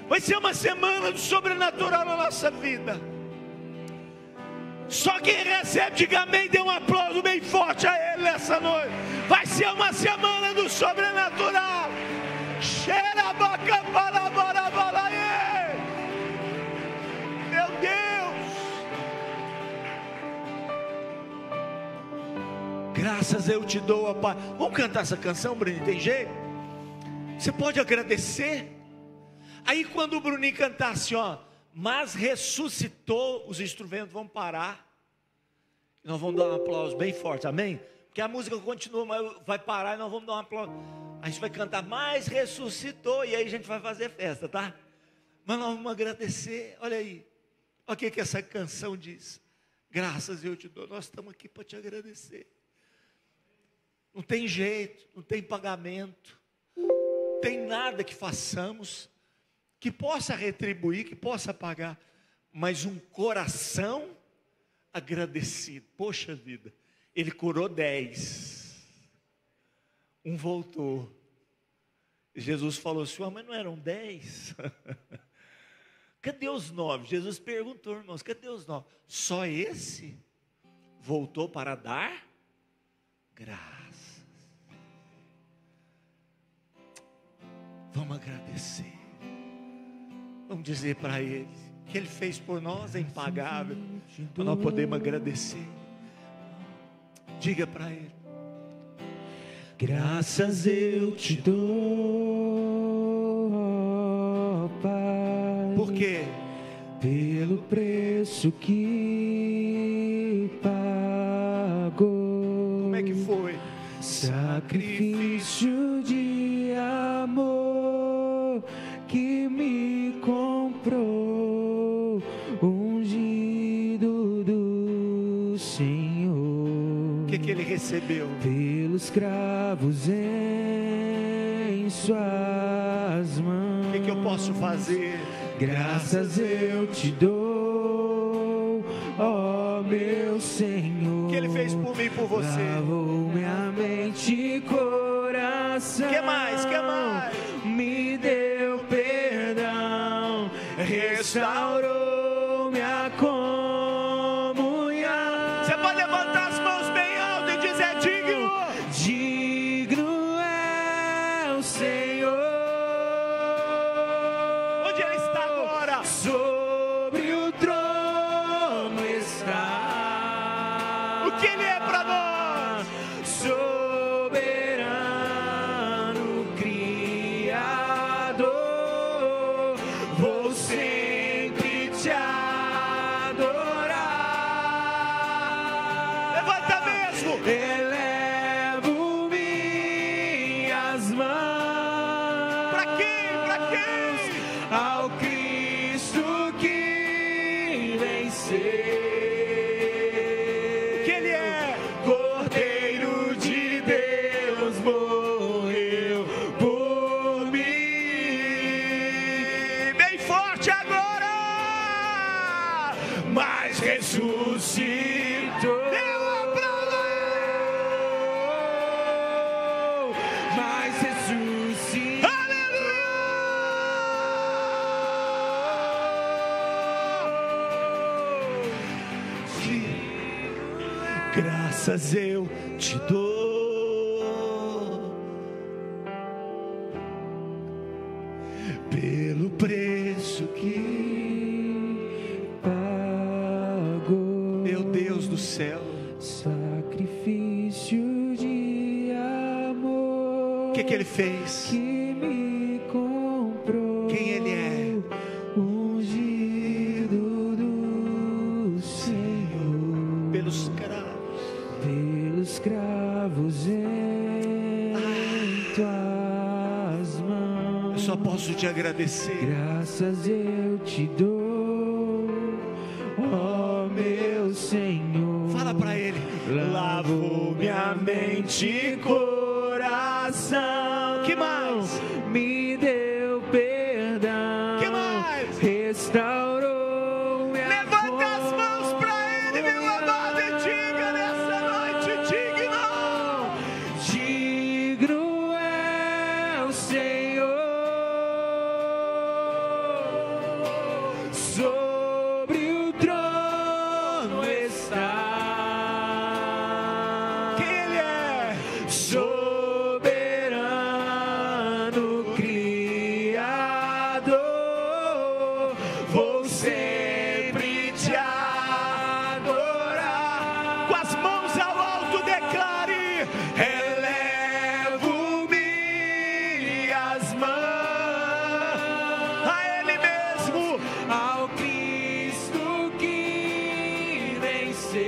Vai ser uma semana do sobrenatural na nossa vida. Só quem recebe, diga amém, dê um aplauso bem forte a Ele nessa noite. Vai ser uma semana do sobrenatural. Cheira a boca para meu Deus. Graças eu te dou, ó Pai. Vamos cantar essa canção, Bruninho? Tem jeito? Você pode agradecer? Aí quando o Bruninho cantar assim, ó, mas ressuscitou, os instrumentos vão parar. Nós vamos dar um aplauso bem forte, amém? Porque a música continua, mas vai parar e nós vamos dar um aplauso. A gente vai cantar, mas ressuscitou, e aí a gente vai fazer festa, tá? Mas nós vamos agradecer. Olha aí, olha o que essa canção diz: graças eu te dou. Nós estamos aqui para te agradecer. Não tem jeito, não tem pagamento, não tem nada que façamos que possa retribuir, que possa pagar, mas um coração agradecido. Poxa vida, ele curou 10, um voltou. Jesus falou assim: mas não eram 10? Cadê os 9? Jesus perguntou, irmãos, cadê os 9? Só esse voltou para dar graças. Vamos agradecer. Vamos dizer para Ele que Ele fez por nós é impagável, para nós podermos agradecer. Diga para Ele: graças eu te dou, Pai. Por quê? Pelo preço que pagou. Como é que foi? Sacrifício de amor que me recebeu. pelos cravos em suas mãos. O que eu posso fazer? Graças eu te dou, ó meu Senhor. O que Ele fez por mim e por você? Lavou minha mente e coração. Que mais? Que mais? Me deu perdão, restaurou minha comunhão. Você pode levantar as mãos bem alto e dizer: digno. Digno é o Senhor. Onde Ele está agora? Sobre o trono está. O que Ele é para nós? Soberano Criador, vou sempre te adorar. Levanta mesmo. Elevo minhas mãos. Para quem? Para quem? Ao Cristo que venceu. Que Ele é? Cordeiro de Deus morreu por mim. Bem forte agora. Mas ressuscitou. Deu Mas ressuscitou. Graças eu te dou pelo preço que Pagou. meu Deus do céu. Sacrifício de amor. O que Ele fez? Que me comprou. Quem Ele é? Ungido do Senhor. Pelos cravos. Pelos cravos em tuas mãos. Eu só posso te agradecer. Graças eu te dou, ó meu Senhor. Fala para Ele. Lavou minha mente e coração. Que mais? Me deu perdão. Que mais? Restaurou minha Levanta as mãos para Ele, meu amado, e diga nessa noite: digno. Digno é o Senhor. Sobre o trono está. Quem Ele é? Soberano Criador, vou sempre te adorar. Com as mãos ao alto, declare: Elevo minhas mãos a Ele mesmo. ao Cristo que venceu.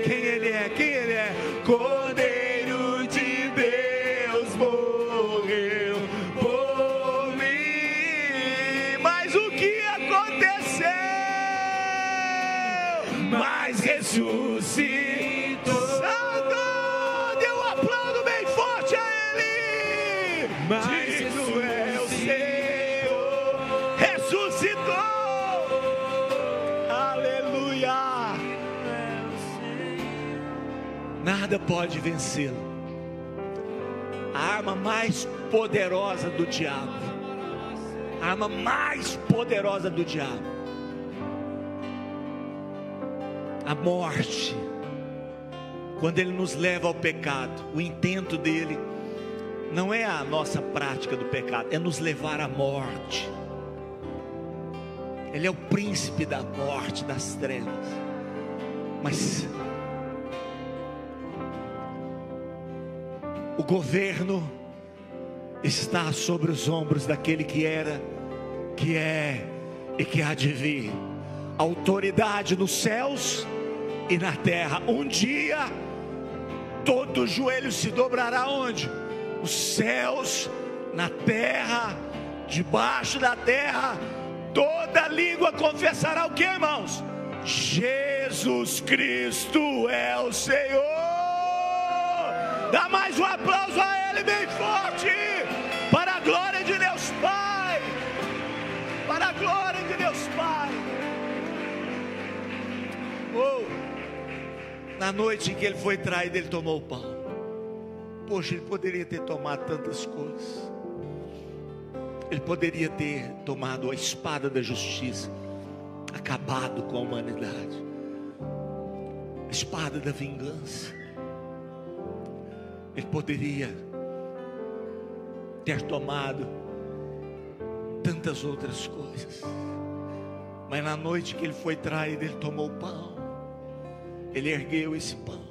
Quem Ele é? Quem Ele é? Cordeiro de Deus morreu por mim. Mas o que aconteceu? Mas ressuscitou. Santo! Dê um aplauso bem forte a Ele! Mas Digno é o Senhor! Ressuscitou! Aleluia! Nada pode vencê-lo. A arma mais poderosa do diabo. A arma mais poderosa do diabo. A morte. Quando ele nos leva ao pecado, o intento dele não é a nossa prática do pecado, é nos levar à morte. Ele é o príncipe da morte, das trevas. Mas o governo está sobre os ombros daquele que era, que é e que há de vir. Autoridade nos céus e na terra. Um dia todo joelho se dobrará onde? Os céus, na terra, debaixo da terra. Toda língua confessará o que, irmãos? Jesus Jesus Cristo é o Senhor. Dá mais um aplauso a Ele bem forte, para a glória de Deus Pai, para a glória de Deus Pai. Na noite em que ele foi traído, ele tomou o pão. Poxa, ele poderia ter tomado tantas coisas. Ele poderia ter tomado a espada da justiça, acabado com a humanidade, a espada da vingança. Ele poderia ter tomado tantas outras coisas, mas na noite que ele foi traído, ele tomou o pão. Ele ergueu esse pão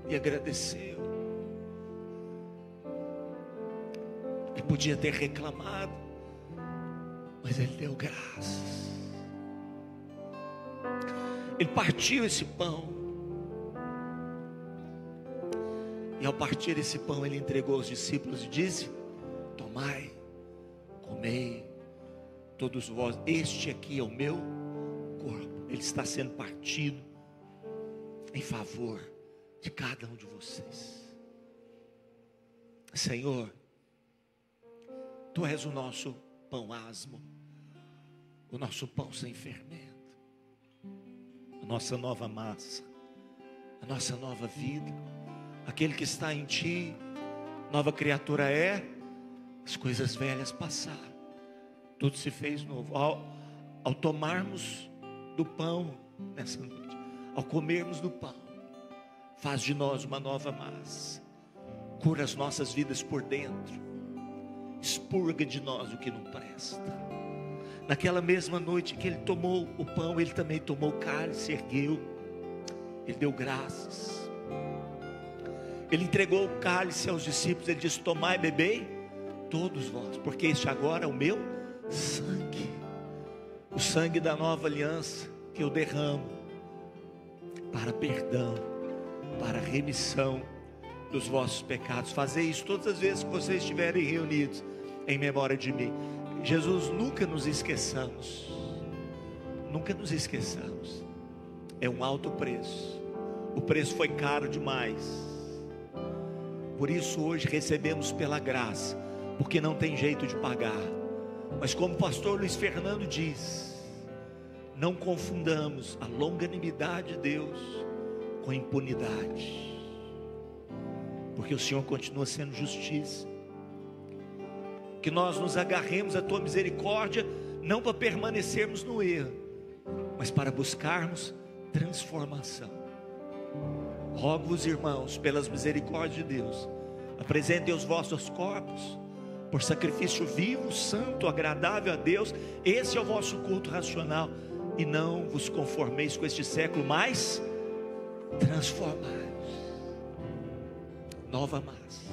e agradeceu. Ele podia ter reclamado, mas ele deu graças. Ele partiu esse pão, e ao partir esse pão ele entregou aos discípulos e disse: tomai, comei, todos vós, este aqui é o meu corpo. Ele está sendo partido em favor de cada um de vocês. Senhor, Tu és o nosso pão asmo, o nosso pão sem fermento, a nossa nova massa, a nossa nova vida. Aquele que está em Ti, nova criatura é. As coisas velhas passaram, tudo se fez novo. Ao tomarmos do pão nessa noite, ao comermos do pão, faz de nós uma nova massa, cura as nossas vidas por dentro, expurga de nós o que não presta. Naquela mesma noite que ele tomou o pão, ele também tomou o cálice, ergueu, ele deu graças, ele entregou o cálice aos discípulos, ele disse: tomai e bebei todos vós, porque este agora é o meu sangue, o sangue da nova aliança que eu derramo para perdão, para remissão dos vossos pecados. Fazei isso todas as vezes que vocês estiverem reunidos em memória de mim. Jesus, nunca nos esqueçamos, nunca nos esqueçamos. É um alto preço, o preço foi caro demais. Por isso hoje recebemos pela graça, porque não tem jeito de pagar. Mas como o pastor Luiz Fernando diz, não confundamos a longanimidade de Deus com impunidade, porque o Senhor continua sendo justiça. Que nós nos agarremos à Tua misericórdia, não para permanecermos no erro, mas para buscarmos transformação. Rogo-vos, irmãos, pelas misericórdias de Deus, apresentem os vossos corpos por sacrifício vivo, santo, agradável a Deus. Esse é o vosso culto racional. E não vos conformeis com este século, mas transformai-vos, nova massa,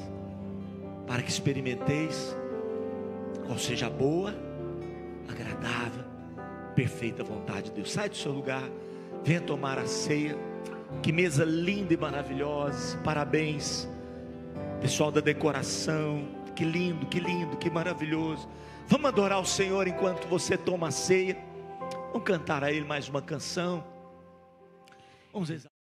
para que experimenteis qual seja a boa, agradável, perfeita vontade de Deus. Sai do seu lugar, venha tomar a ceia. Que mesa linda e maravilhosa. Parabéns, pessoal da decoração. Que lindo, que maravilhoso. Vamos adorar o Senhor enquanto você toma a ceia. Vamos cantar a Ele mais uma canção. Vamos exaltar.